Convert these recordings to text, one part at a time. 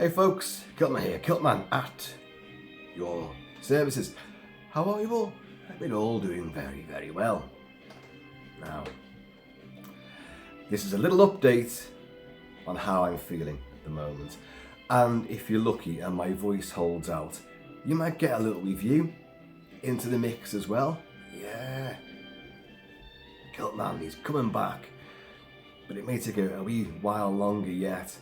Hey folks, Kiltman here, Kiltman at your services. How are you all? We're all doing very, very well. Now, this is a little update on how I'm feeling at the moment. And if you're lucky and my voice holds out, you might get a little review into the mix as well. Yeah, Kiltman, he's coming back. But it may take a wee while longer yet.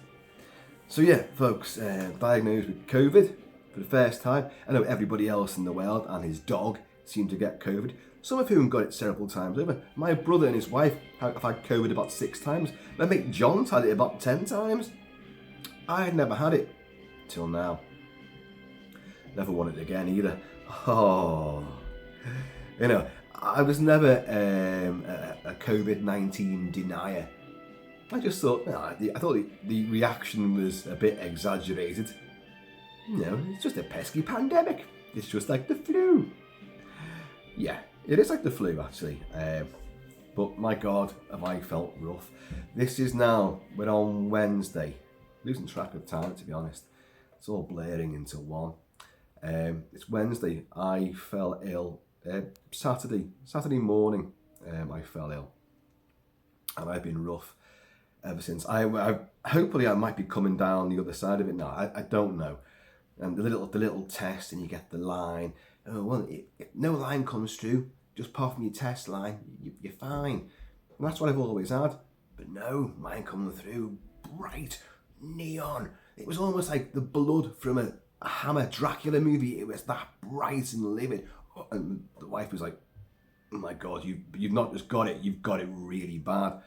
So yeah, folks, diagnosed with COVID for the first time. I know everybody else in the world and his dog seemed to get COVID, some of whom got it several times over. My brother and his wife have had COVID about 6 times. My mate John's had it about 10 times. I had never had it till now. Never want it again either. Oh, you know, I was never a COVID-19 denier. I just thought, I thought the reaction was a bit exaggerated. You know, it's just a pesky pandemic. It's just like the flu. Yeah, it is like the flu actually. But my God, have I felt rough. This is now, we're on Wednesday. Losing track of time, to be honest. It's all blaring into one. It's Wednesday. I fell ill. Saturday morning, I fell ill. And I've been rough ever since. Hopefully I might be coming down the other side of it now. I don't know. And the little test, and you get the line. Oh well, if no line comes through, just pop from your test line. You're fine. And that's what I've always had. But no, mine coming through bright neon. It was almost like the blood from a Hammer Dracula movie. It was that bright and livid. And the wife was like, "Oh my God, you've not just got it, you've got it really bad."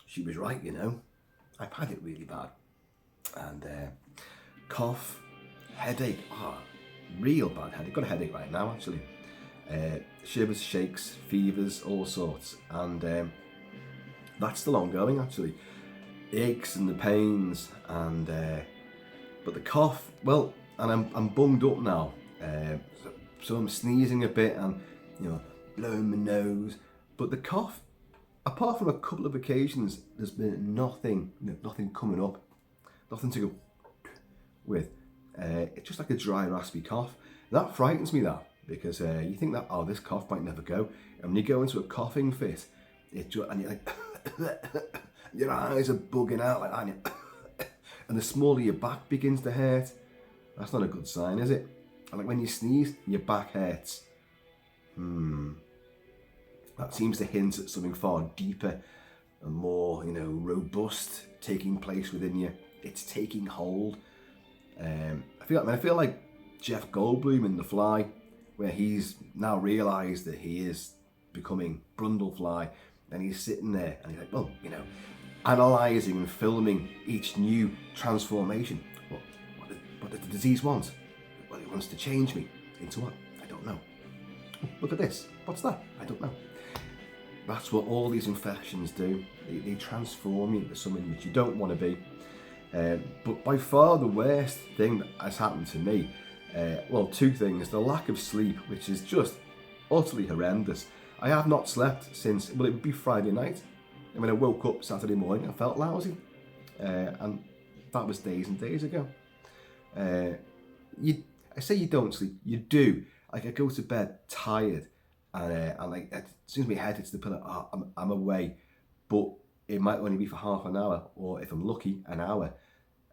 She was right, you know. I've had it really bad. And cough, headache, real bad headache. Got a headache right now, actually. Shivers, shakes, fevers, all sorts. And that's still ongoing, actually. Aches and the pains, and but the cough, well, and I'm bunged up now. So I'm sneezing a bit and, you know, blowing my nose. But the cough, apart from a couple of occasions, there's been nothing coming up, nothing to go with. It's just like a dry, raspy cough. That frightens me, that, because you think that, this cough might never go. And when you go into a coughing fit, and you're like, your eyes are bugging out like that, and the smaller your back begins to hurt. That's not a good sign, is it? And like when you sneeze, your back hurts. That seems to hint at something far deeper and more, robust taking place within you. It's taking hold. I feel like Jeff Goldblum in The Fly, where he's now realised that he is becoming Brundlefly, and he's sitting there and he's like, well, analysing and filming each new transformation. What does the disease want? Well, it wants to change me into what? I don't know. Look at this. What's that? I don't know. That's what all these infections do. They transform you into something that you don't want to be. But by far the worst thing that has happened to me, two things. The lack of sleep, which is just utterly horrendous. I have not slept since, it would be Friday night. And when I woke up Saturday morning, I felt lousy. And that was days and days ago. I say you don't sleep, you do. Like, I go to bed tired, and like, as soon as my head hits the pillow, I'm away. But it might only be for half an hour, or if I'm lucky, an hour.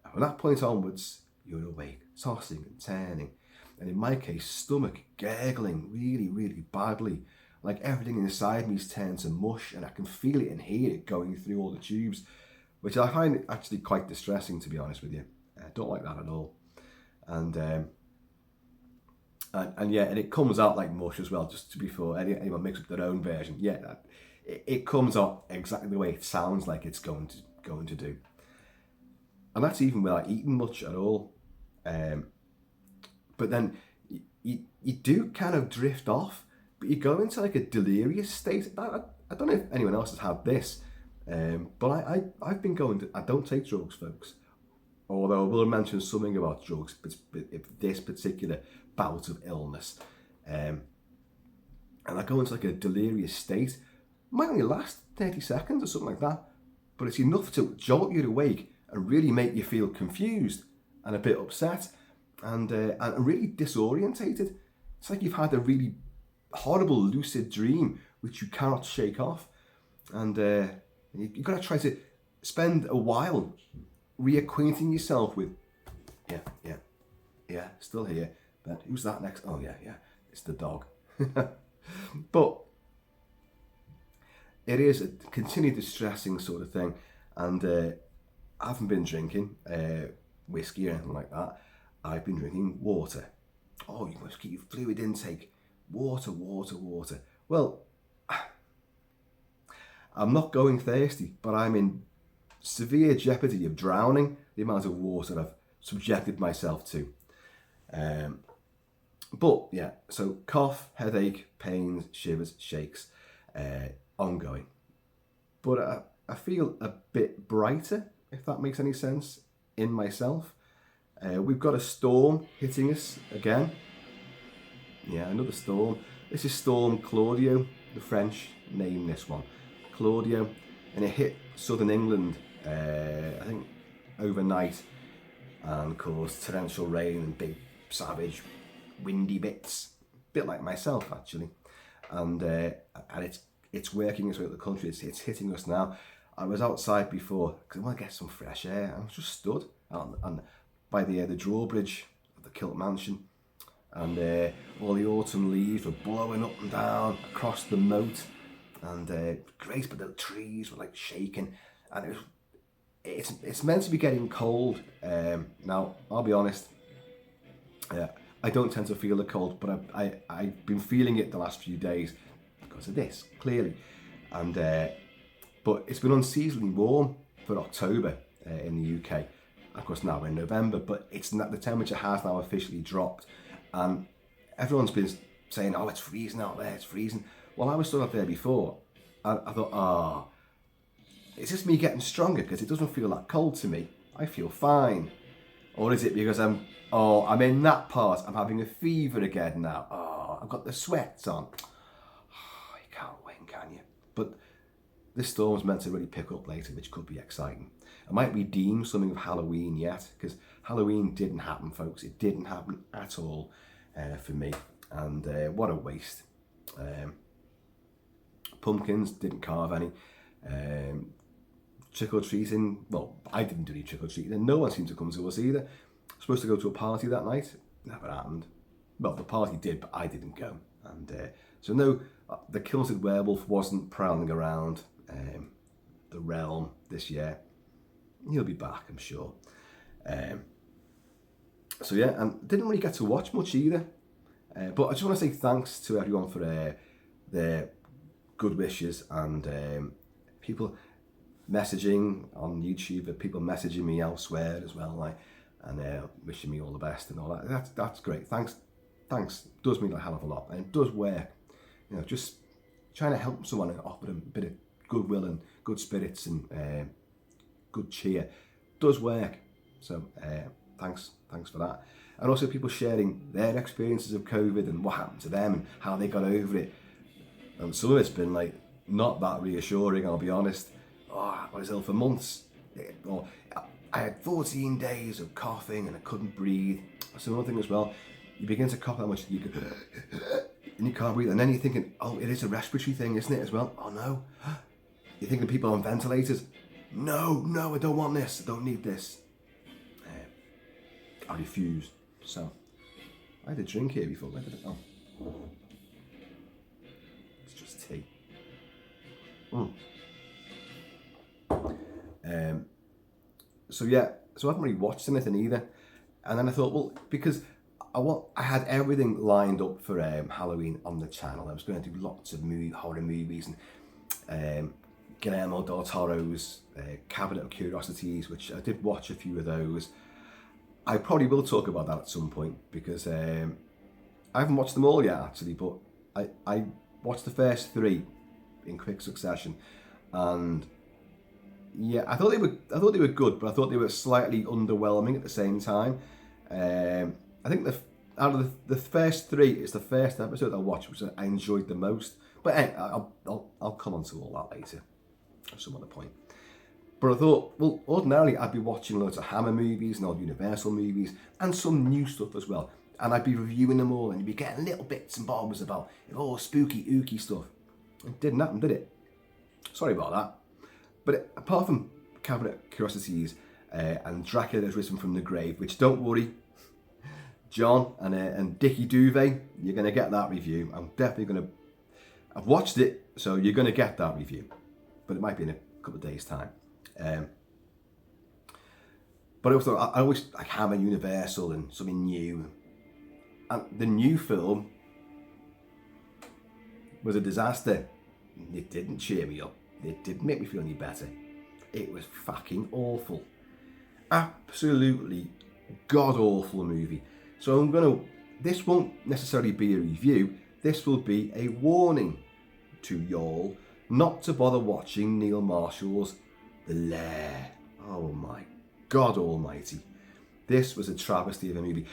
And from that point onwards, you're awake, tossing and turning. And in my case, stomach gurgling really, really badly. Like everything inside me's turned to mush, and I can feel it and hear it going through all the tubes, which I find actually quite distressing, to be honest with you. I don't like that at all. And it comes out like mush as well, just to be fair. Anyone makes up their own version. Yeah, it comes out exactly the way it sounds like it's going to do. And that's even without eating much at all. But then you do kind of drift off, but you go into like a delirious state. I don't know if anyone else has had this, but I've been going to, I don't take drugs, folks. Although I will mention something about drugs, but this particular bout of illness. And I go into like a delirious state. It might only last 30 seconds or something like that, but it's enough to jolt you awake and really make you feel confused and a bit upset and really disorientated. It's like you've had a really horrible lucid dream which you cannot shake off, and you've got to try to spend a while reacquainting yourself with, still here, but who's that next? Oh yeah, it's the dog. But it is a continued distressing sort of thing, and I haven't been drinking whiskey or anything like that. I've been drinking water. Oh, you must keep your fluid intake. Water. Well, I'm not going thirsty, but I'm in severe jeopardy of drowning the amount of water I've subjected myself to. But yeah, so cough, headache, pains, shivers, shakes, ongoing. But I feel a bit brighter, if that makes any sense, in myself. We've got a storm hitting us again. Yeah, another storm. This is Storm Claudio. The French name this one, Claudio, and it hit southern England, I think, overnight, and caused torrential rain and big, savage, windy bits. A bit like myself, actually. And it's working its way up the country. It's hitting us now. I was outside before because I want to get some fresh air. I was just stood on by the drawbridge of the Kilt Mansion, and all the autumn leaves were blowing up and down across the moat, and great, but the trees were like shaking, and it's meant to be getting cold. Now I'll be honest, I don't tend to feel the cold, but I've been feeling it the last few days because of this, clearly, and but it's been unseasonably warm for October in the UK. Of course, now we're in November, but it's not, the temperature has now officially dropped, and everyone's been saying, "Oh, it's freezing out there, it's freezing." Well, I was still out there before. I thought, is this me getting stronger because it doesn't feel that cold to me? I feel fine. Or is it because I'm in that part, I'm having a fever again now. I've got the sweats on. You can't win, can you? But this storm's meant to really pick up later, which could be exciting. I might redeem something of Halloween yet, because Halloween didn't happen, folks. It didn't happen at all for me. And what a waste. Pumpkins, didn't carve any. Trick-or-treating, well, I didn't do any trick-or-treating, and no one seemed to come to us either. Supposed to go to a party that night, never happened. Well, the party did, but I didn't go. And so no, the kilted werewolf wasn't prowling around the realm this year. He'll be back, I'm sure. So yeah, and didn't really get to watch much either. But I just want to say thanks to everyone for their good wishes, and people messaging on YouTube, people messaging me elsewhere as well, like, and wishing me all the best and all that. That's great. Thanks. Does mean a hell of a lot, and it does work. You know, just trying to help someone and offer them a bit of goodwill and good spirits and good cheer does work. So thanks for that. And also people sharing their experiences of COVID and what happened to them and how they got over it. And some of it's been like not that reassuring, I'll be honest. I was ill for months. Or I had 14 days of coughing and I couldn't breathe. That's another thing as well. You begin to cough that much you go, and you can't breathe. And then you're thinking, oh, it is a respiratory thing, isn't it, as well? Oh no. You're thinking people on ventilators. No, I don't want this. I don't need this. I refuse. So, I had a drink here before. Where did it? Oh. It's just tea. So yeah, so I haven't really watched anything either. And then I thought, well, because I had everything lined up for Halloween on the channel. I was going to do lots of horror movies and Guillermo del Toro's Cabinet of Curiosities, which I did watch a few of those. I probably will talk about that at some point because I haven't watched them all yet actually, but I watched the first 3 in quick succession, and yeah, I thought they were good, but I thought they were slightly underwhelming at the same time. I think out of the first 3, it's the first episode I watched which I enjoyed the most. But anyway, I'll come on to all that later at some other point. But I thought, well, ordinarily I'd be watching loads of Hammer movies and old Universal movies and some new stuff as well. And I'd be reviewing them all and you'd be getting little bits and bobs about, oh, spooky, ooky stuff. It didn't happen, did it? Sorry about that. But apart from Cabinet Curiosities and Dracula Has Risen from the Grave, which don't worry, John and Dickie Duvet, you're going to get that review. I'm definitely going to... I've watched it, so you're going to get that review. But it might be in a couple of days' time. But also, I always like Hammer, Universal and something new. And the new film was a disaster. It didn't cheer me up. It didn't make me feel any better. It was fucking awful. Absolutely god-awful movie. So this won't necessarily be a review. This will be a warning to y'all not to bother watching Neil Marshall's The Lair. Oh my God almighty. This was a travesty of a movie.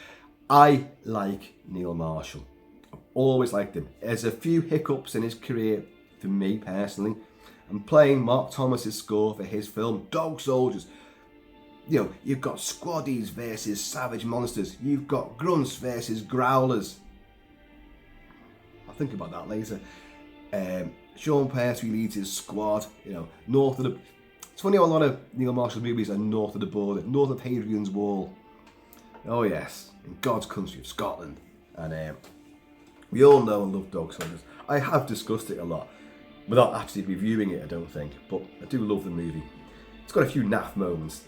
I like Neil Marshall. I've always liked him. There's a few hiccups in his career for me personally. I'm playing Mark Thomas's score for his film Dog Soldiers. You know, you've got Squaddies versus Savage Monsters. You've got Grunts versus Growlers. I'll think about that later. Sean Pertwee leads his squad, you know, north of the... It's funny how a lot of Neil Marshall movies are north of the border, north of Hadrian's Wall. Oh yes, in God's country of Scotland. And we all know and love Dog Soldiers. I have discussed it a lot, without actually reviewing it, I don't think, but I do love the movie. It's got a few naff moments,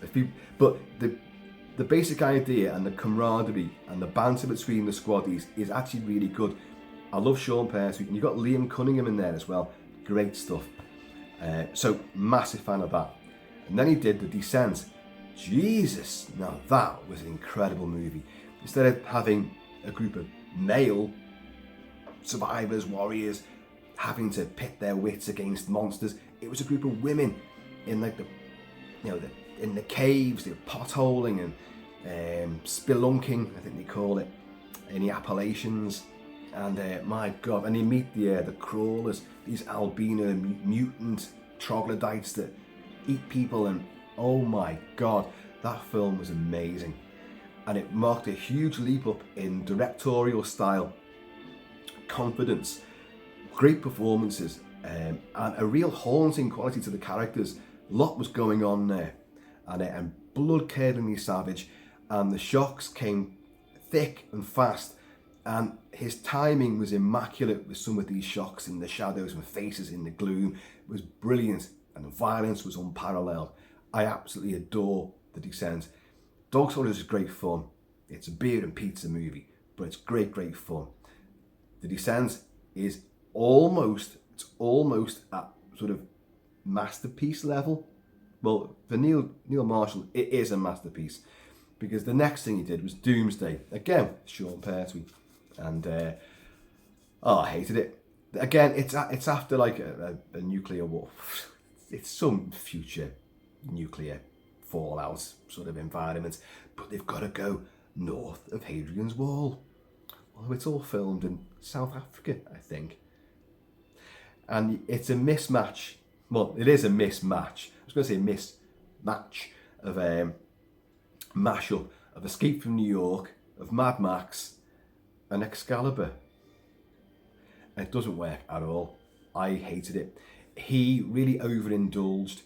but the basic idea and the camaraderie and the banter between the squaddies is actually really good. I love Sean Pertwee, and you've got Liam Cunningham in there as well. Great stuff. So, massive fan of that. And then he did The Descent. Jesus, now that was an incredible movie. Instead of having a group of male survivors, warriors, having to pit their wits against monsters, it was a group of women in like in the caves, they were potholing and spelunking, I think they call it, in the Appalachians. And my God, and you meet the crawlers, these albino mutant troglodytes that eat people, and oh my God, that film was amazing. And it marked a huge leap up in directorial style, confidence, great performances, and a real haunting quality to the characters. A lot was going on there, and blood-curdlingly savage, and the shocks came thick and fast, and his timing was immaculate with some of these shocks in the shadows and faces in the gloom. It was brilliant, and the violence was unparalleled. I absolutely adore The Descent. Dog Soldiers is great fun. It's a beer and pizza movie, but it's great fun. The Descent is almost at sort of masterpiece level. Well, for Neil Marshall, it is a masterpiece, because the next thing he did was Doomsday. Again, Sean Pertwee, and I hated it. Again, it's after like a nuclear war. It's some future nuclear fallout sort of environment, but they've got to go north of Hadrian's Wall. Although it's all filmed in South Africa, I think. And it's a mismatch. Well, it is a mismatch. I was going to say mismatch of mashup of Escape from New York, of Mad Max, and Excalibur. And it doesn't work at all. I hated it. He really overindulged.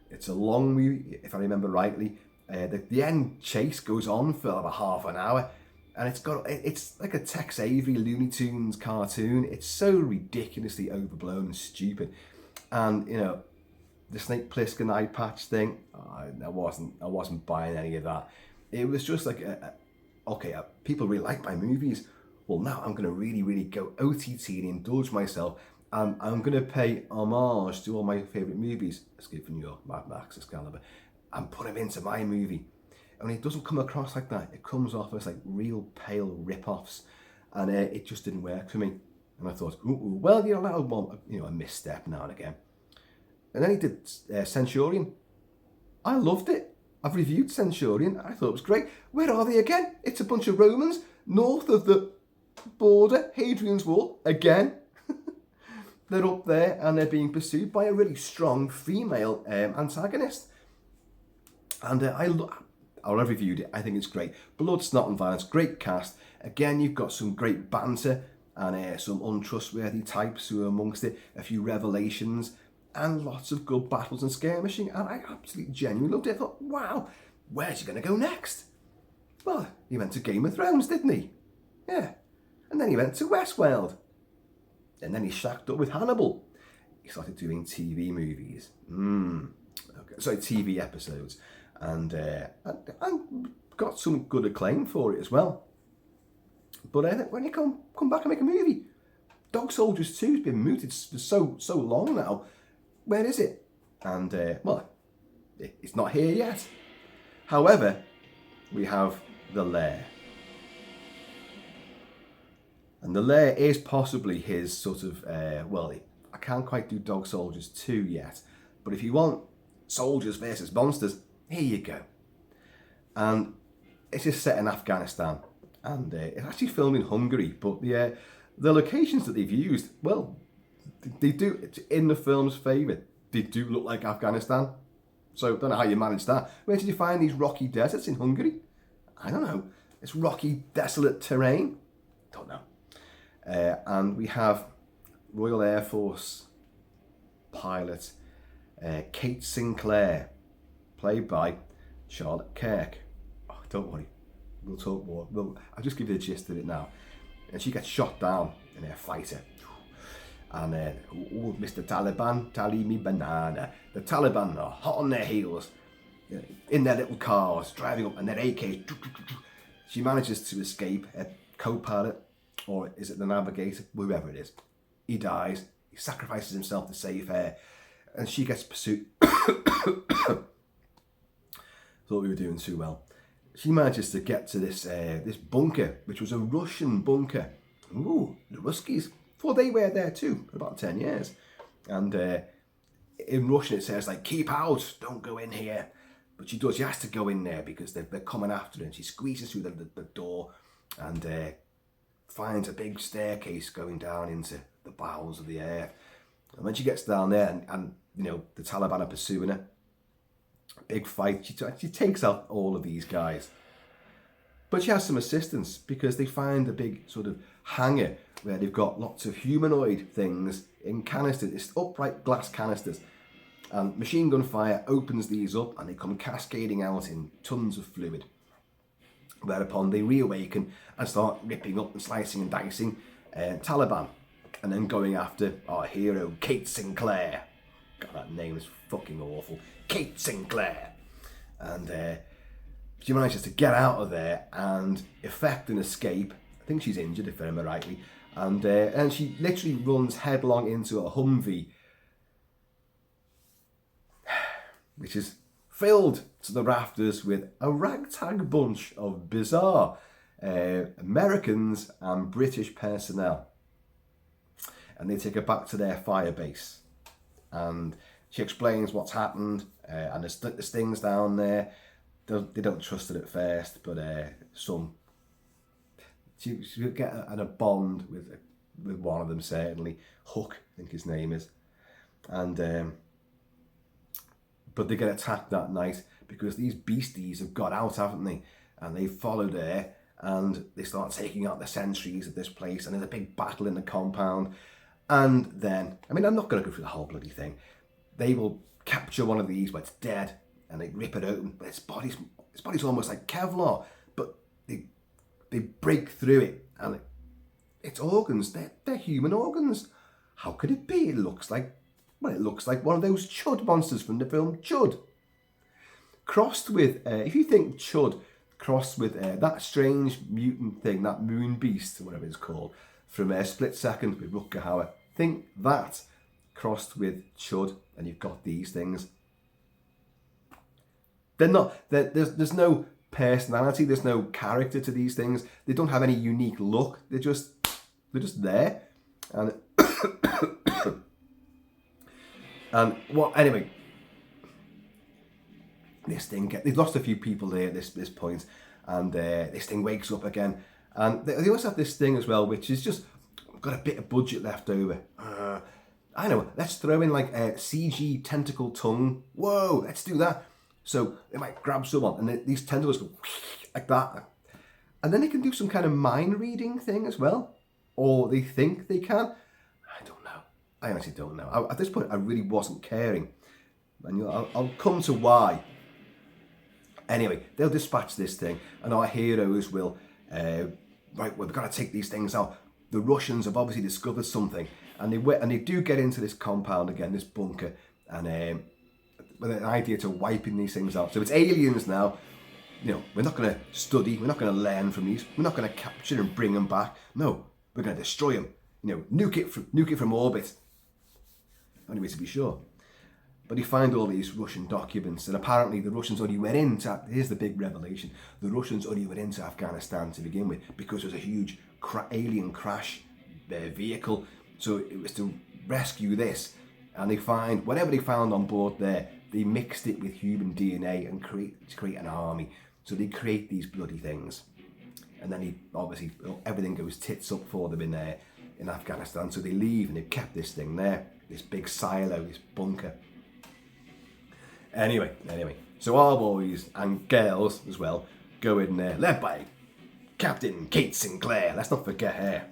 It's a long movie, if I remember rightly. The end chase goes on for about half an hour, and it's like a Tex Avery Looney Tunes cartoon. It's so ridiculously overblown and stupid. And you know, the Snake Plissken eye patch thing, I wasn't buying any of that. It was just like, people really like my movies. Well, now I'm going to really go OTT and indulge myself. I'm going to pay homage to all my favourite movies, Escape from New York, Mad Max, Excalibur, and put them into my movie. And it doesn't come across like that. It comes off as like real pale rip-offs, and it just didn't work for me. And I thought, well, you're allowed one, a misstep now and again. And then he did Centurion. I loved it. I've reviewed Centurion. I thought it was great. Where are they again? It's a bunch of Romans north of the border, Hadrian's Wall, again. They're up there and they're being pursued by a really strong female antagonist. And I reviewed it. I think it's great. Blood, snot and violence. Great cast. Again, you've got some great banter and some untrustworthy types who are amongst it. A few revelations and lots of good battles and skirmishing. And I absolutely genuinely loved it. I thought, wow, where's he going to go next? Well, he went to Game of Thrones, didn't he? Yeah. And then he went to Westworld. And then he shacked up with Hannibal. He started doing TV movies. Okay. Sorry, TV episodes. And got some good acclaim for it as well. But when you come back and make a movie, Dog Soldiers 2 has been mooted for so long now. Where is it? And, well, it's not here yet. However, we have The Lair. And The Lair is possibly his sort of, well, I can't quite do Dog Soldiers 2 yet. But if you want soldiers versus monsters, here you go. And it's just set in Afghanistan. And it's actually filmed in Hungary. But the locations that they've used, well, they do, it's in the film's favour. They do look like Afghanistan. So I don't know how you manage that. Where did you find these rocky deserts in Hungary? I don't know. It's rocky, desolate terrain. Don't know. And we have Royal Air Force pilot Kate Sinclair, played by Charlotte Kirk. Oh, don't worry, we'll talk more. I'll just give you the gist of it now. And she gets shot down in a fighter. And Mr. Taliban, tally me banana. The Taliban are hot on their heels, in their little cars, driving up, and their AKs. She manages to escape. A co-pilot, or is it the navigator, whoever it is, he dies. He sacrifices himself to save her, and she gets pursued. Thought we were doing too well. She manages to get to this bunker, which was a Russian bunker. Ooh, the Ruskies. Thought they were there too for about 10 years. And in Russian it says, like, keep out, don't go in here. But she does, she has to go in there because they're coming after her. And she squeezes through the door and finds a big staircase going down into the bowels of the earth. And when she gets down there and you know, the Taliban are pursuing her, big fight, she takes out all of these guys. But she has some assistance because they find a big sort of hangar where they've got lots of humanoid things in canisters. It's upright glass canisters. And machine gun fire opens these up and they come cascading out in tons of fluid. Whereupon they reawaken and start ripping up and slicing and dicing Taliban. And then going after our hero, Kate Sinclair. God, that name is fucking awful. Kate Sinclair. And she manages to get out of there and effect an escape. I think she's injured, if I remember rightly. And she literally runs headlong into a Humvee, which is filled to the rafters with a ragtag bunch of bizarre Americans and British personnel. And they take her back to their fire base. And she explains what's happened, and there's things down there. They don't trust her at first, but she'll get a bond with one of them, certainly. Hook, I think his name is. And but they get attacked that night because these beasties have got out, haven't they? And they followed her, and they start taking out the sentries of this place, and there's a big battle in the compound. And then, I mean, I'm not going to go through the whole bloody thing. They will capture one of these, but it's dead, and they rip it open. But its body's almost like Kevlar, but they break through it, and its organs, they're human organs. How could it be? It looks like one of those Chud monsters from the film Chud. Crossed with, if you think Chud, crossed with that strange mutant thing, that moon beast, whatever it's called, from Split Second with Rutger Hauer. Think that crossed with Chud, and you've got these things. They're not. There's no personality. There's no character to these things. They don't have any unique look. They're just there. And and what? Anyway, this thing. They've lost a few people there at this point, and this thing wakes up again. And they also have this thing as well, which is just got a bit of budget left over. I know, let's throw in like a CG tentacle tongue. Whoa, let's do that. So they might grab someone and these tentacles go like that. And then they can do some kind of mind reading thing as well. Or they think they can. I don't know. I honestly don't know. At this point, I really wasn't caring. And I'll come to why. Anyway, they'll dispatch this thing, and our heroes will, right, we've got to take these things out. The Russians have obviously discovered something, and they do get into this compound again, this bunker, and with an idea to wiping these things out. So it's aliens now. You know, we're not going to study, we're not going to learn from these, we're not going to capture and bring them back. No, we're going to destroy them. You know, nuke it from orbit. Only way to be sure. But you find all these Russian documents, and apparently the Russians only went into, here's the big revelation, the Russians only went into Afghanistan to begin with because there was a huge alien crash vehicle. So it was to rescue this, and they find, whatever they found on board there, they mixed it with human DNA and create an army. So they create these bloody things. And then obviously everything goes tits up for them in Afghanistan. So they leave, and they've kept this thing there, this big silo, this bunker. Anyway, so our boys and girls as well go in there, led by Captain Kate Sinclair. Let's not forget her.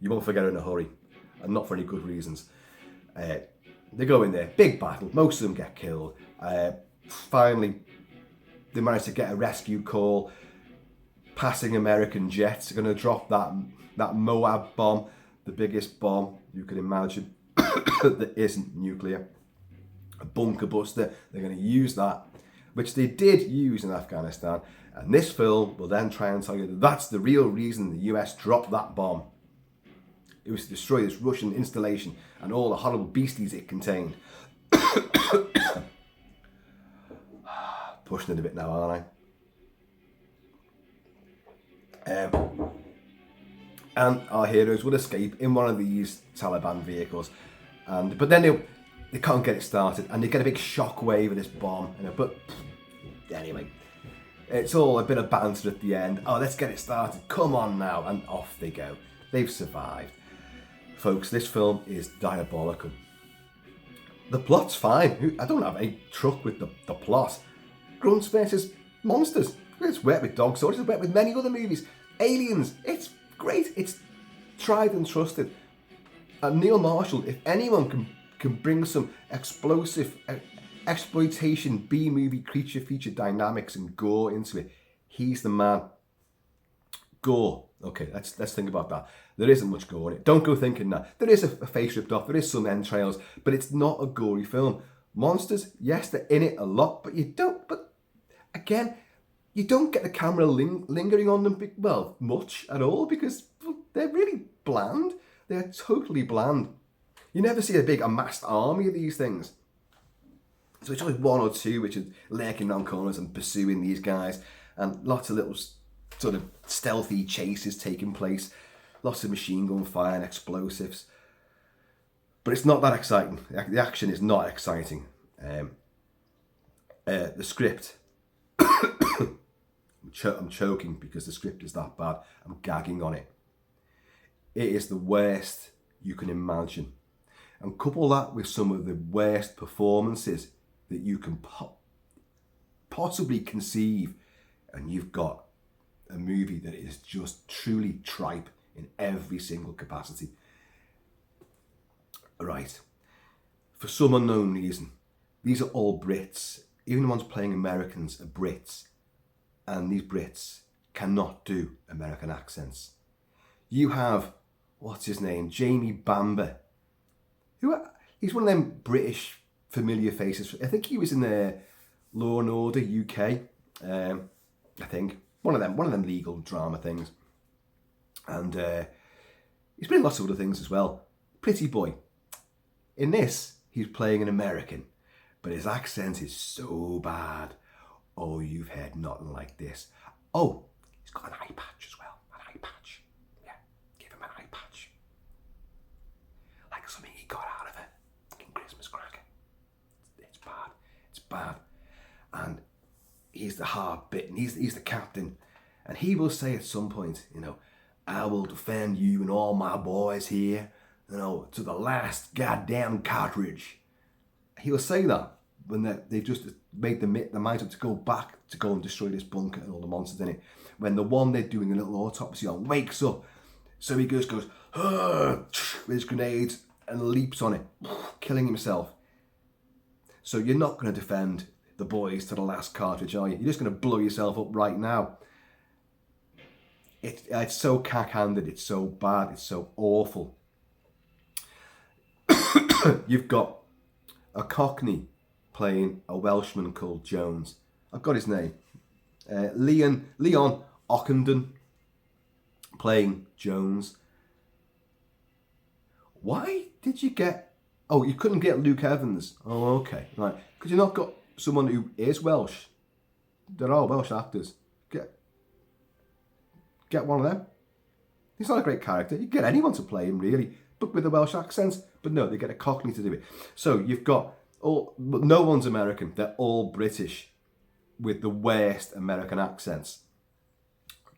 You won't forget her in a hurry, and not for any good reasons. They go in there, big battle, most of them get killed. Finally, they manage to get a rescue call. Passing American jets are going to drop that Moab bomb, the biggest bomb you can imagine that isn't nuclear. A bunker buster, they're going to use that, which they did use in Afghanistan, and this film will then try and tell you that that's the real reason the US dropped that bomb. It was to destroy this Russian installation and all the horrible beasties it contained. Pushing it a bit now, aren't I? And our heroes will escape in one of these Taliban vehicles, but then they can't get it started, and they get a big shockwave of this bomb. But anyway, it's all a bit of banter at the end. Oh, let's get it started. Come on now. And off they go. They've survived. Folks, this film is diabolical. The plot's fine. I don't have any truck with the plot. Grunts versus monsters. It's worked with Dog Soldiers. It's worked with many other movies. Aliens. It's great. It's tried and trusted. And Neil Marshall, if anyone can bring some explosive exploitation B-movie creature feature dynamics and gore into it, he's the man. Gore. Okay, let's think about that. There isn't much gore in it. Don't go thinking that. There is a face ripped off, there is some entrails, but it's not a gory film. Monsters, yes, they're in it a lot, but you don't get the camera lingering on them, much at all, because they're really bland. They're totally bland. You never see a big amassed army of these things. So it's always one or two which are lurking around corners and pursuing these guys, and lots of little sort of stealthy chases taking place, lots of machine gun fire and explosives. But it's not that exciting. The action is not exciting. The script, I'm choking because the script is that bad. I'm gagging on it. It is the worst you can imagine. And couple that with some of the worst performances that you can possibly conceive, and you've got a movie that is just truly tripe in every single capacity. Right. For some unknown reason, these are all Brits. Even the ones playing Americans are Brits. And these Brits cannot do American accents. You have, what's his name? Jamie Bamber. He's one of them British familiar faces. I think he was in the Law and Order UK. I think one of them legal drama things. And he's been in lots of other things as well. Pretty boy. In this, he's playing an American, but his accent is so bad. Oh, you've heard nothing like this. Oh, he's got an eye patch as well. An eye patch. Yeah, give him an eye patch. Like something he got out of a fucking Christmas cracker. It's bad. It's bad. And he's the hard bit, and he's the captain. And he will say at some point, I will defend you and all my boys here, to the last goddamn cartridge. He'll say that, when they've just made the mind up to go back to go and destroy this bunker and all the monsters in it. When the one they're doing a little autopsy on wakes up, so he goes with his grenades and leaps on it, killing himself. So you're not going to defend the boys to the last cartridge, are you? You're just going to blow yourself up right now. It's so cack-handed, it's so bad, it's so awful. You've got a Cockney playing a Welshman called Jones. I've got his name. Leon Ockenden playing Jones. Why did you get... Oh, you couldn't get Luke Evans. Oh, okay. Right. Because you've not got someone who is Welsh. There are Welsh actors. Get one of them. He's not a great character. You get anyone to play him, really, but with a Welsh accent. But no, they get a Cockney to do it. So you've got no one's American. They're all British with the worst American accents.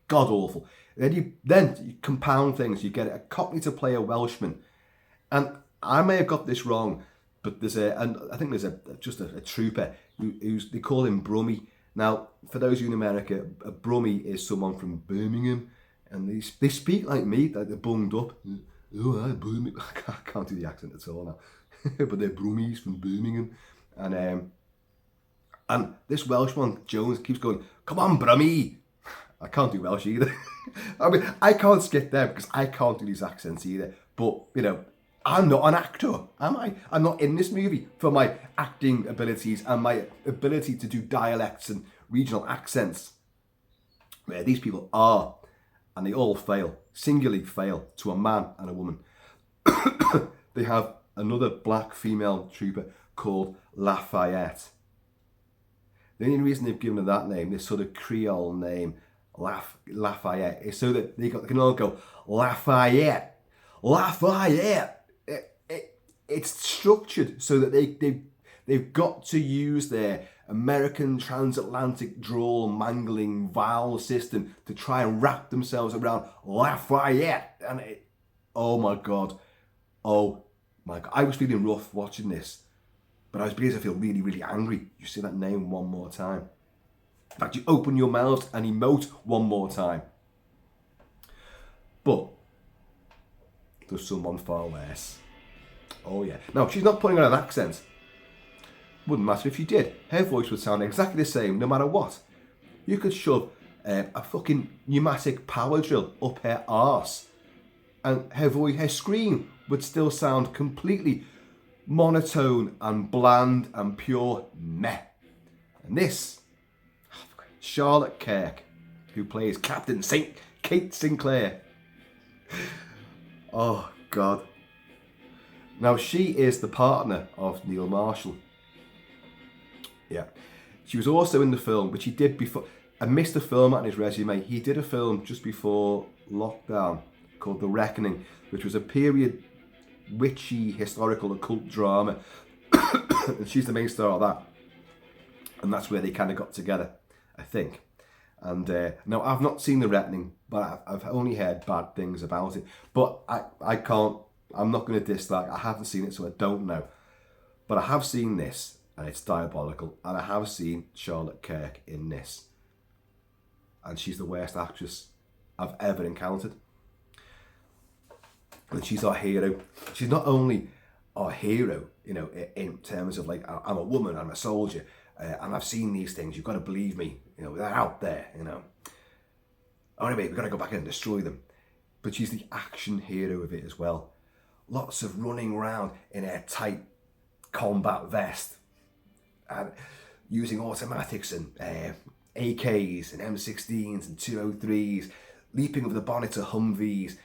God awful. Then you compound things. You get a Cockney to play a Welshman, and I may have got this wrong, but I think there's a trooper who's they call him Brummie. Now, for those of you in America, a Brummie is someone from Birmingham, and they speak like me, like they're bunged up. Oh, I Birmingham. I can't do the accent at all now, but they're Brummies from Birmingham, and this Welsh one, Jones, keeps going, "Come on, Brummie." I can't do Welsh either. I mean, I can't skip them because I can't do these accents either. But I'm not an actor, am I? I'm not in this movie for my acting abilities and my ability to do dialects and regional accents. Where these people are, and they all fail, singularly fail, to a man and a woman. They have another black female trooper called Lafayette. The only reason they've given her that name, this sort of Creole name, Lafayette, is so that they can all go, Lafayette, Lafayette. It's structured so that they've got to use their American transatlantic drawl mangling vowel system to try and wrap themselves around Lafayette. And oh my god, I was feeling rough watching this, but I was beginning to feel really, really angry. You say that name one more time. In fact, you open your mouth and emote one more time. But there's someone far worse. Oh yeah. Now, she's not putting on an accent. Wouldn't matter if she did. Her voice would sound exactly the same no matter what. You could shove a fucking pneumatic power drill up her arse, and her scream would still sound completely monotone and bland and pure meh. And this, Charlotte Kirk, who plays Captain Kate Sinclair. Oh God. Now, she is the partner of Neil Marshall. Yeah. She was also in the film, which he did before. I missed a film on his resume. He did a film just before lockdown called The Reckoning, which was a period witchy historical occult drama. And she's the main star of that. And that's where they kind of got together, I think. And no, I've not seen The Reckoning, but I've only heard bad things about it. But I'm not going to diss that. I haven't seen it, so I don't know. But I have seen this, and it's diabolical. And I have seen Charlotte Kirk in this. And she's the worst actress I've ever encountered. And she's our hero. She's not only our hero, in terms of like, I'm a woman, I'm a soldier, and I've seen these things, you've got to believe me, they're out there, Anyway, we've got to go back in and destroy them. But she's the action hero of it as well. Lots of running around in a tight combat vest and using automatics and AKs and M16s and 203s, leaping over the bonnet of Humvees,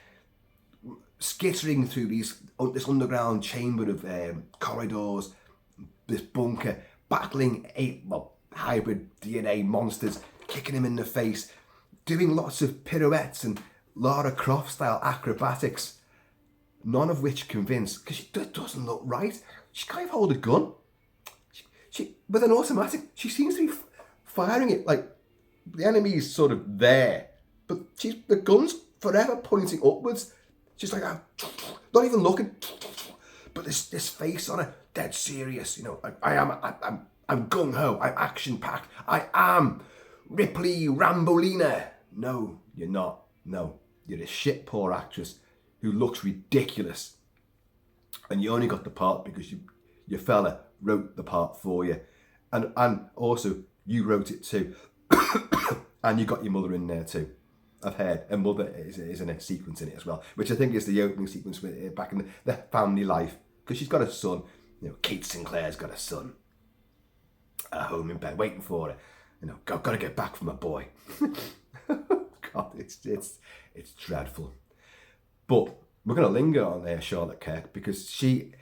skittering through this underground chamber of corridors, this bunker, battling hybrid DNA monsters, kicking him in the face, doing lots of pirouettes and Lara Croft style acrobatics, none of which convince, because she doesn't look right. She can't even hold a gun. She with an automatic, she seems to be firing it like the enemy's sort of there, but the gun's forever pointing upwards. She's like, not even looking, but this face on her, dead serious. I'm I'm gung-ho, I'm action-packed, I am Ripley Rambolina. No, you're not. No, you're a shit poor actress who looks ridiculous. And you only got the part because your fella wrote the part for you. And also, you wrote it too. And you got your mother in there too. I've heard. And mother is in a sequence in it as well, which I think is the opening sequence with back in the family life. Because she's got a son. You know, Kate Sinclair's got a son. At home in bed, waiting for her. You know, got to get back from my boy. God, it's dreadful. But we're going to linger on Charlotte Kirk because she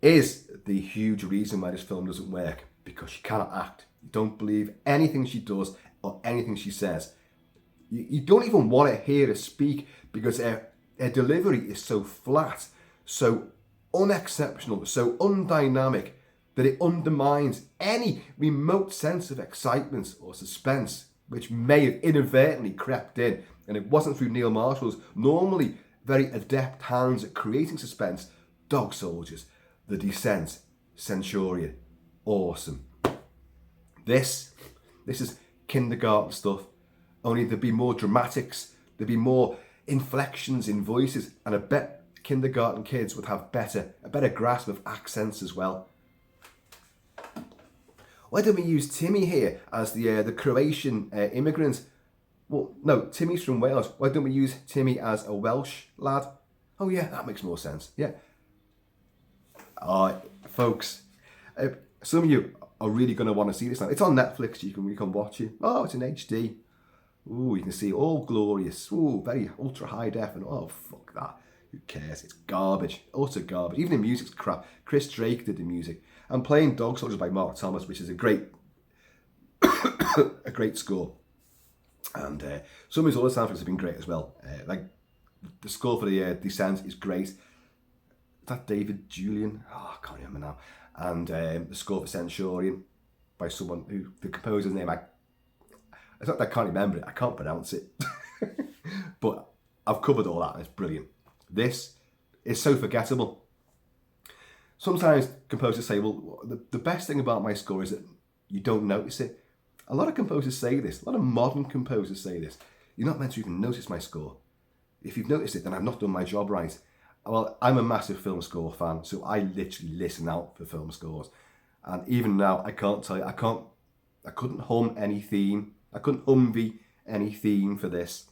is the huge reason why this film doesn't work, because she cannot act. You don't believe anything she does or anything she says. You don't even want to hear her speak because her delivery is so flat, so unexceptional, so undynamic that it undermines any remote sense of excitement or suspense which may have inadvertently crept in. And it wasn't through Neil Marshall's normally very adept hands at creating suspense. Dog Soldiers, The Descent, Centurion, awesome. This is kindergarten stuff, only there'd be more dramatics, there'd be more inflections in voices, and I bet kindergarten kids would have a better grasp of accents as well. Why don't we use Timmy here as the Croatian immigrant? Well, no, Timmy's from Wales. Why don't we use Timmy as a Welsh lad? Oh yeah, that makes more sense. Yeah. Folks, some of you are really going to want to see this now. It's on Netflix. You can watch it. Oh, it's in HD. Ooh, you can see all glorious. Ooh, very ultra high def. And oh, fuck that. Who cares? It's garbage. Utter garbage. Even the music's crap. Chris Drake did the music. I'm playing Dog Soldiers by Mark Thomas, which is a great score. And some of his other soundtracks have been great as well. Like the score for the Descent is great. Is that David Julian? Oh, I can't remember now. And the score for Centurion by someone who the composer's name it's not that I can't remember it. I can't pronounce it. But I've covered all that. And it's brilliant. This is so forgettable. Sometimes composers say, well, the best thing about my score is that you don't notice it. A lot of composers say this. A lot of modern composers say this. You're not meant to even notice my score. If you've noticed it, then I've not done my job right. Well, I'm a massive film score fan, so I literally listen out for film scores. And even now, I can't tell you, I couldn't hum any theme. I couldn't humvee any theme for this,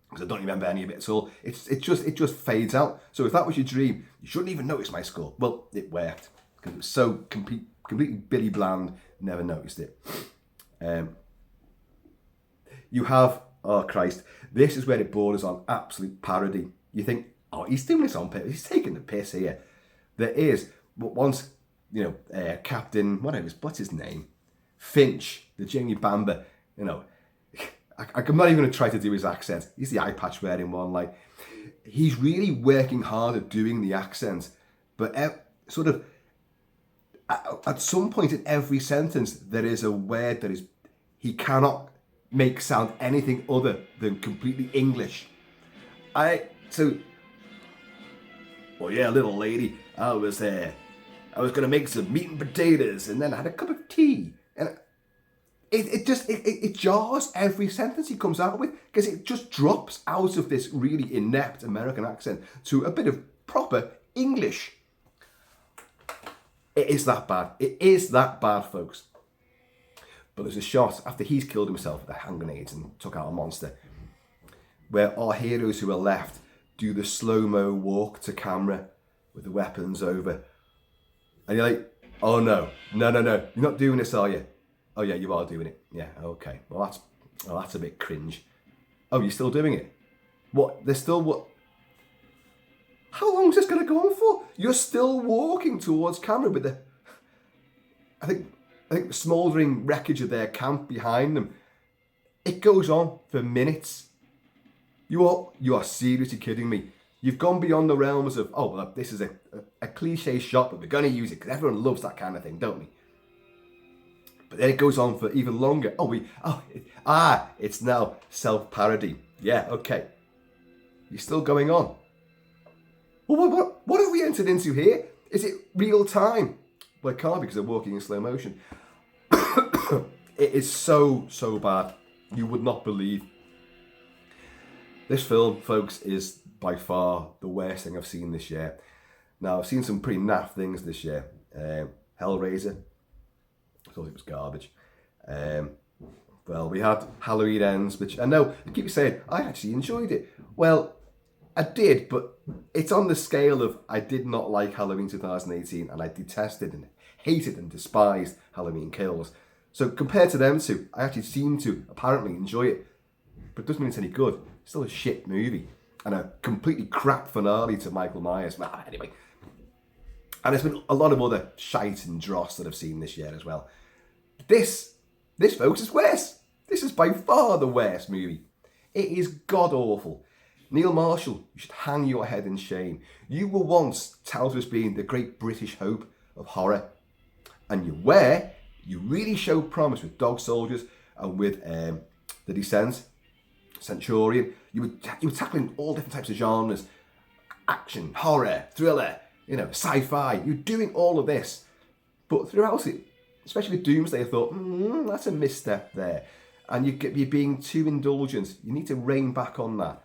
because I don't remember any of it at all. It just fades out. So if that was your dream, you shouldn't even notice my score. Well, it worked, because it was so completely Billy Bland, never noticed it. You have, oh Christ, this is where it borders on absolute parody. You think, oh, he's doing this on purpose, he's taking the piss here. There is, but once, Captain, what's his name? Finch, the Jamie Bamber, I'm not even going to try to do his accent. He's the eye patch wearing one. Like, he's really working hard at doing the accent, but sort of at some point in every sentence there is a word that he cannot make sound anything other than completely English. Well, yeah, little lady, I was going to make some meat and potatoes, and then I had a cup of tea, and it jars every sentence he comes out with, because it just drops out of this really inept American accent to a bit of proper English. It is that bad. It is that bad, folks. But there's a shot after he's killed himself with the hand grenades and took out a monster, where our heroes who are left do the slow-mo walk to camera with the weapons over. And you're like, oh no, you're not doing this, are you? Oh yeah, you are doing it. Yeah, okay. Well, that's a bit cringe. Oh, you're still doing it? What? There's still what? How long is this going to go on for? You're still walking towards camera with the, I think the smouldering wreckage of their camp behind them. It goes on for minutes. You are seriously kidding me. You've gone beyond the realms of, oh, well, this is a cliche shot, but we're going to use it because everyone loves that kind of thing, don't we? But then it goes on for even longer. It's now self-parody. Yeah, okay. You're still going on. Well, what have we entered into here? Is it real time? Well, it can't because they're walking in slow motion. It is so bad. You would not believe. This film, folks, is by far the worst thing I've seen this year. Now, I've seen some pretty naff things this year. Hellraiser, I thought it was garbage. Well, we had Halloween Ends, which I know I keep saying I actually enjoyed it. Well, I did, but it's on the scale of I did not like Halloween 2018 and I detested and hated and despised Halloween Kills. So compared to them two, I actually seem to apparently enjoy it, but it doesn't mean it's any good. It's still a shit movie and a completely crap finale to Michael Myers. Well, anyway. And there's been a lot of other shite and dross that I've seen this year as well. This, folks, is worse. This is by far the worst movie. It is god-awful. Neil Marshall, you should hang your head in shame. You were once touted as being the great British hope of horror. And you really showed promise with Dog Soldiers and with The Descent, Centurion. You were tackling all different types of genres. Action, horror, thriller, sci-fi. You're doing all of this. But throughout it, especially with Doomsday, I thought, that's a misstep there. And you're being too indulgent. You need to rein back on that.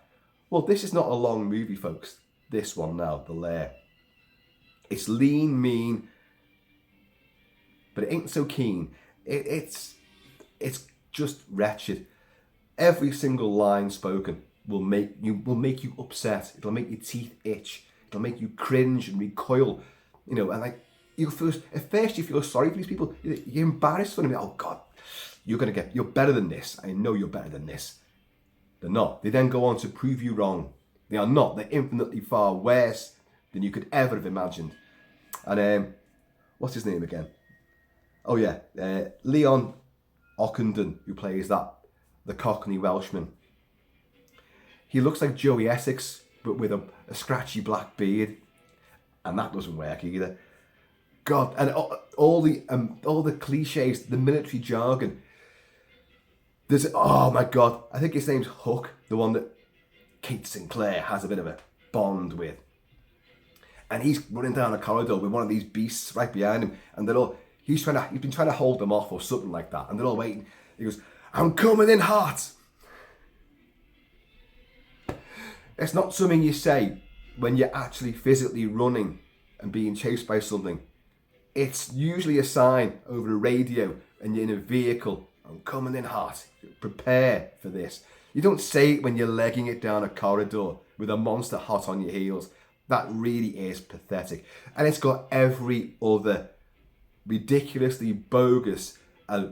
Well, this is not a long movie, folks. This one now, The Lair. It's lean, mean, but it ain't so keen. It's just wretched. Every single line spoken will make you upset. It'll make your teeth itch. It'll make you cringe and recoil. And like at first you feel sorry for these people. You're embarrassed for them. Oh God, you're better than this. I know you're better than this. They're not. They then go on to prove you wrong. They are not. They're infinitely far worse than you could ever have imagined. And what's his name again? Oh yeah, Leon Ockenden, who plays the Cockney Welshman. He looks like Joey Essex, but with a scratchy black beard, and that doesn't work either. God, and all the cliches, the military jargon. Oh my God, I think his name's Hook, the one that Kate Sinclair has a bit of a bond with. And he's running down a corridor with one of these beasts right behind him, and he's been trying to hold them off or something like that, and they're all waiting. He goes, "I'm coming in hot." It's not something you say when you're actually physically running and being chased by something. It's usually a sign over the radio and you're in a vehicle. "I'm coming in hot. Prepare for this." You don't say it when you're legging it down a corridor with a monster hot on your heels. That really is pathetic. And it's got every other ridiculously bogus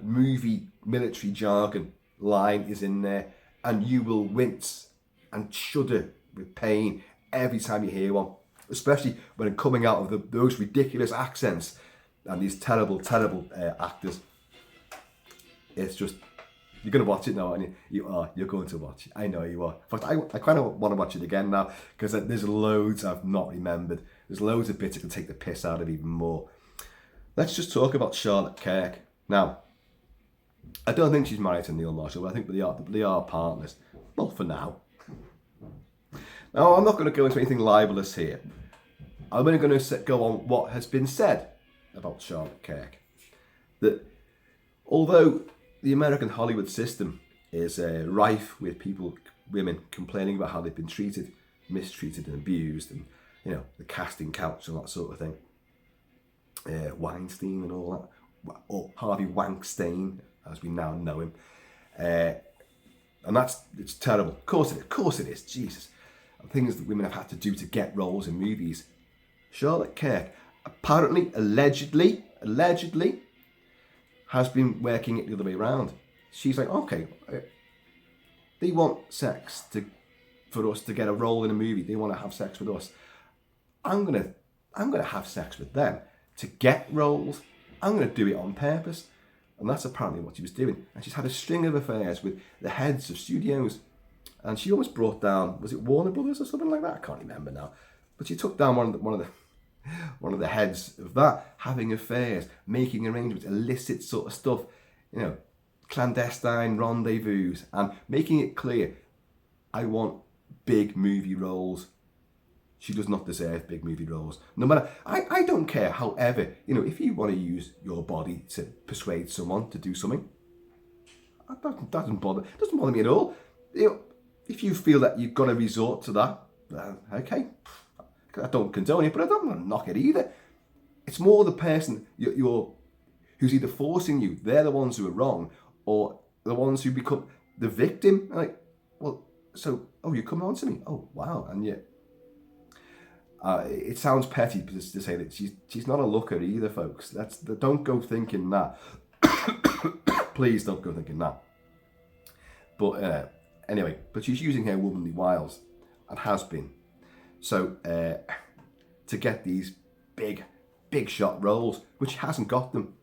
movie military jargon line is in there. And you will wince and shudder with pain every time you hear one. Especially when it's coming out of those ridiculous accents and these terrible actors. It's just, you're going to watch it now, and you're going to watch it. I know you are. In fact, I kind of want to watch it again now, because there's loads I've not remembered. There's loads of bits that can take the piss out of even more. Let's just talk about Charlotte Kirk. Now, I don't think she's married to Neil Marshall, but I think they are partners. Well, for now. Now, I'm not going to go into anything libelous here. I'm only going to go on what has been said about Charlotte Kirk. That although the American Hollywood system is rife with women complaining about how they've been treated, mistreated and abused, and the casting couch and that sort of thing. Weinstein and all that, or Harvey Wankstein, as we now know him. And it's terrible. Of course it is. Jesus. Things that women have had to do to get roles in movies. Charlotte Kirk, apparently, allegedly, has been working it the other way around. She's like, okay, they want sex for us to get a role in a movie. They want to have sex with us. I'm gonna have sex with them to get roles. I'm gonna do it on purpose. And that's apparently what she was doing. And she's had a string of affairs with the heads of studios. And she almost brought down, was it Warner Brothers or something like that? I can't remember now. But she took down one of the heads of that, having affairs, making arrangements, illicit sort of stuff, clandestine rendezvous, and making it clear, I want big movie roles. She does not deserve big movie roles. No matter, I don't care. However, you know, if you want to use your body to persuade someone to do something, that doesn't bother me at all. You know, if you feel that you've got to resort to that, okay, I don't condone it, but I don't knock it either. It's more the person who's either forcing you. They're the ones who are wrong, or the ones who become the victim. Like, well, so you come on to me. Oh wow, and yet. It sounds petty to say that she's not a looker either, folks. Don't go thinking that. Please don't go thinking that. But anyway, but she's using her womanly wiles, and has been. So to get these big shot roles, which she hasn't got them,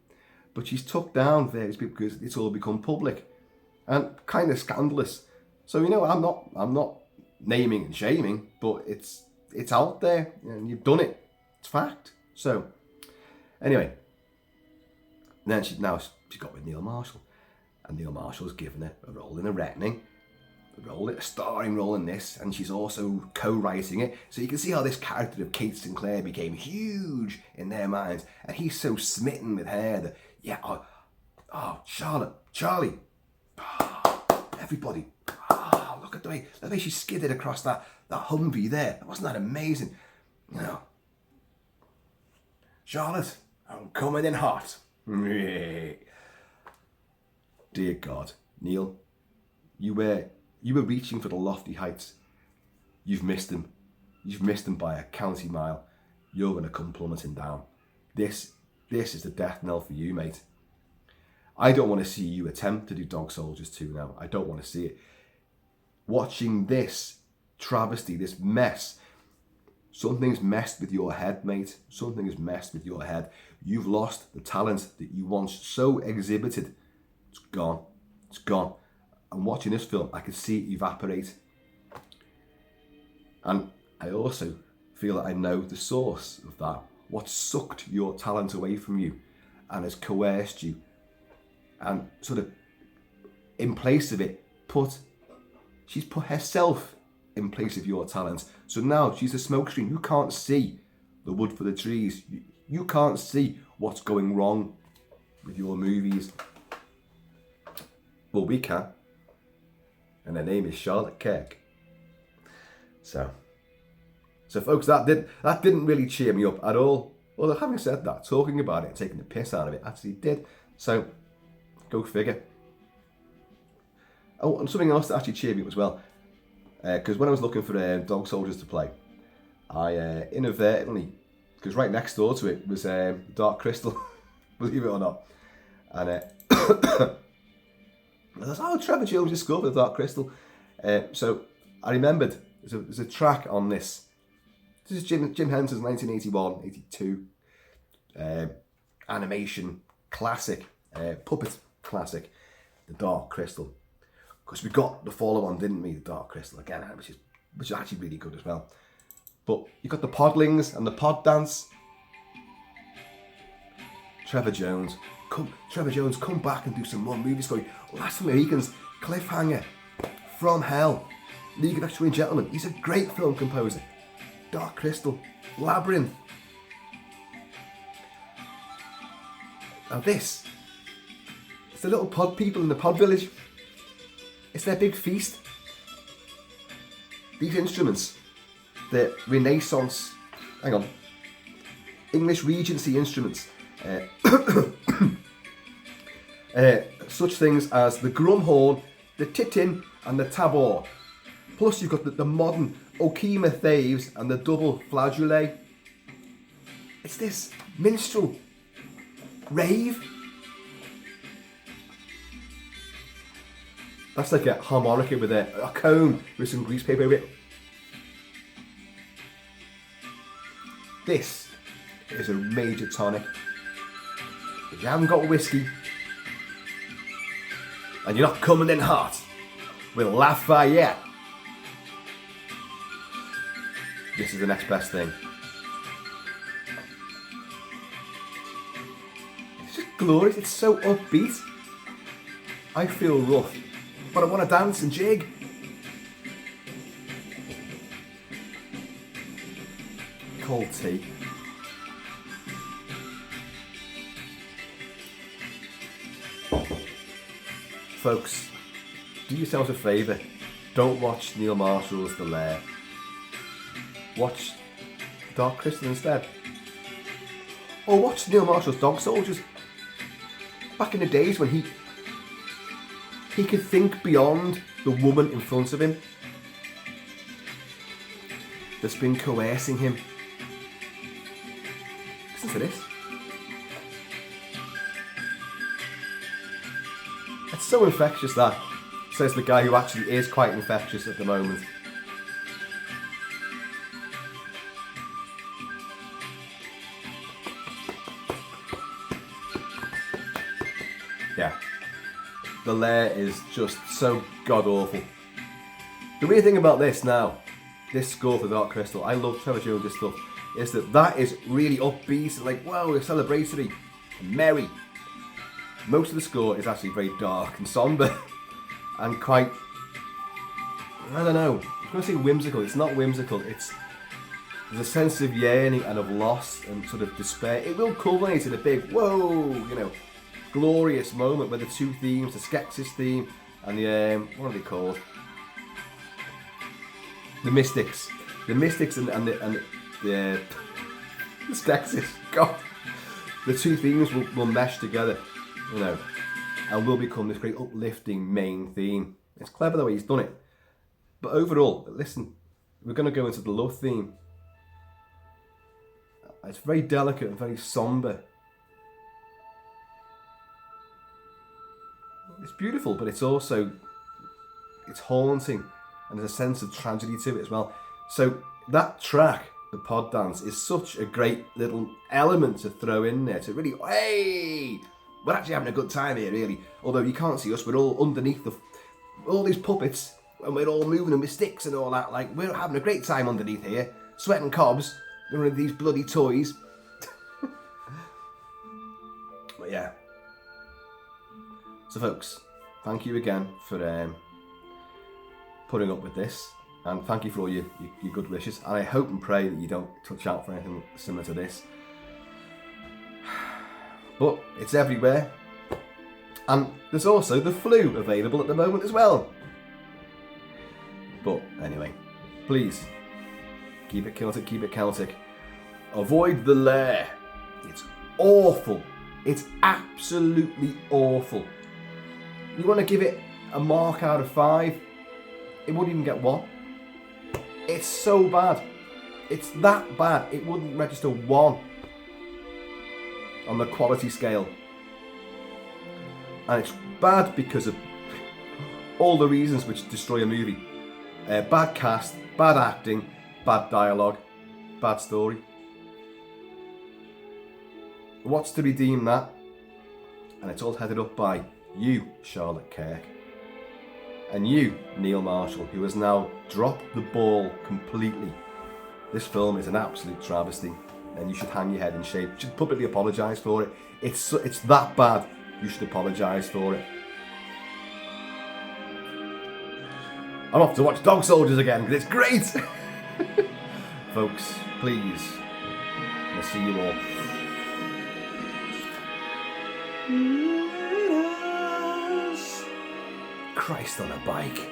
but she's took down various people because it's all become public and kind of scandalous. So you know, I'm not naming and shaming, but it's out there and you've done it. It's fact. So anyway, then she got with Neil Marshall, and Neil Marshall's given her a role in A Reckoning, a starring role in this, and she's also co-writing it. So you can see how this character of Kate Sinclair became huge in their minds, and he's so smitten with her that Charlotte, Charlie, everybody, look at the way she skidded across that Humvee there. Wasn't that amazing? You know, Charlotte, I'm coming in hot. Dear God, Neil, you were reaching for the lofty heights. You've missed them. You've missed them by a county mile. You're going to come plummeting down. This is the death knell for you, mate. I don't want to see you attempt to do Dog Soldiers 2 now. I don't want to see it. Watching this travesty, this mess, something's messed with your head, mate. Something has messed with your head. You've lost the talent that you once so exhibited. It's gone. It's gone. And watching this film, I could see it evaporate. And I also feel that I know the source of that. What sucked your talent away from you and has coerced you. And sort of, in place of it, she's put herself in place of your talent. So now she's a smokescreen. You can't see the wood for the trees. You can't see what's going wrong with your movies. Well, we can. And her name is Charlotte Kirk. So folks, that didn't really cheer me up at all. Although having said that, talking about it and taking the piss out of it actually did. So, go figure. Oh, and something else that actually cheered me up as well. Because when I was looking for Dog Soldiers to play, I inadvertently, because right next door to it was Dark Crystal, believe it or not. And I was, Trevor Jones discovered the Dark Crystal. So I remembered there's a track on this. This is Jim Henson's 1981, 82 animation classic, puppet classic, The Dark Crystal. Because we got the follow-on, didn't we? The Dark Crystal again, which is actually really good as well. But you got the Podlings and the Pod Dance. Trevor Jones, come back and do some more movie scoring. Last Mohicans, Cliffhanger, From Hell, League of Extraordinary Gentlemen. He's a great film composer. Dark Crystal, Labyrinth. Now this, it's the little pod people in the pod village. It's their big feast. These instruments, the Renaissance, English Regency instruments, such things as the grumhorn, the titin and the tabor. Plus you've got the modern Okima thaves and the double flageolet. It's this minstrel rave. That's like a harmonica with a cone with some grease paper over it. This is a major tonic. If you haven't got whiskey and you're not coming in hot with Lafayette, this is the next best thing. It's just glorious. It's so upbeat. I feel rough, but I want to dance and jig. cold tea. Folks, do yourselves a favour. Don't watch Neil Marshall's The Lair. Watch Dark Crystal instead. Or watch Neil Marshall's Dog Soldiers. Back in the days when he could think beyond the woman in front of him that's been coercing him. Listen to this. It's so infectious, that, says the guy who actually is quite infectious at the moment. Yeah. The Lair is just so god-awful. The weird thing about this now, this score for Dark Crystal, I love Trevor Jones' stuff, is that is really upbeat, like, wow, it's celebratory, merry. Most of the score is actually very dark and somber and quite, I don't know, I'm going to say whimsical. It's not whimsical, there's a sense of yearning and of loss and sort of despair. It will culminate in a big, whoa, glorious moment where the two themes, the Skeksis theme and the, what are they called? The Mystics. The Mystics and the Skeksis. God. The two themes will mesh together, and will become this great uplifting main theme. It's clever the way he's done it. But overall, listen, we're going to go into the love theme. It's very delicate and very somber. It's beautiful, but it's haunting, and there's a sense of tragedy to it as well. So that track, the Pod Dance, is such a great little element to throw in there to really, hey, we're actually having a good time here, really. Although you can't see us, we're all underneath all these puppets, and we're all moving them with sticks and all that. Like, we're having a great time underneath here, sweating cobs, running these bloody toys. But yeah. So folks, thank you again for putting up with this, and thank you for all your good wishes, and I hope and pray that you don't touch out for anything similar to this. But it's everywhere, and there's also the flu available at the moment as well. But anyway, please, keep it Celtic, keep it Celtic. Avoid The Lair. It's awful. It's absolutely awful. You want to give it a mark out of 5, it wouldn't even get 1. It's so bad. It's that bad. It wouldn't register 1 on the quality scale. And it's bad because of all the reasons which destroy a movie. Bad cast, bad acting, bad dialogue, bad story. What's to redeem that? And it's all headed up by you, Charlotte Kirk, and you, Neil Marshall, who has now dropped the ball completely. This film is an absolute travesty, and you should hang your head in shame. You should publicly apologise for it. It's that bad. You should apologise for it. I'm off to watch Dog Soldiers again because it's great. Folks, please, I'll see you all. Christ on a bike.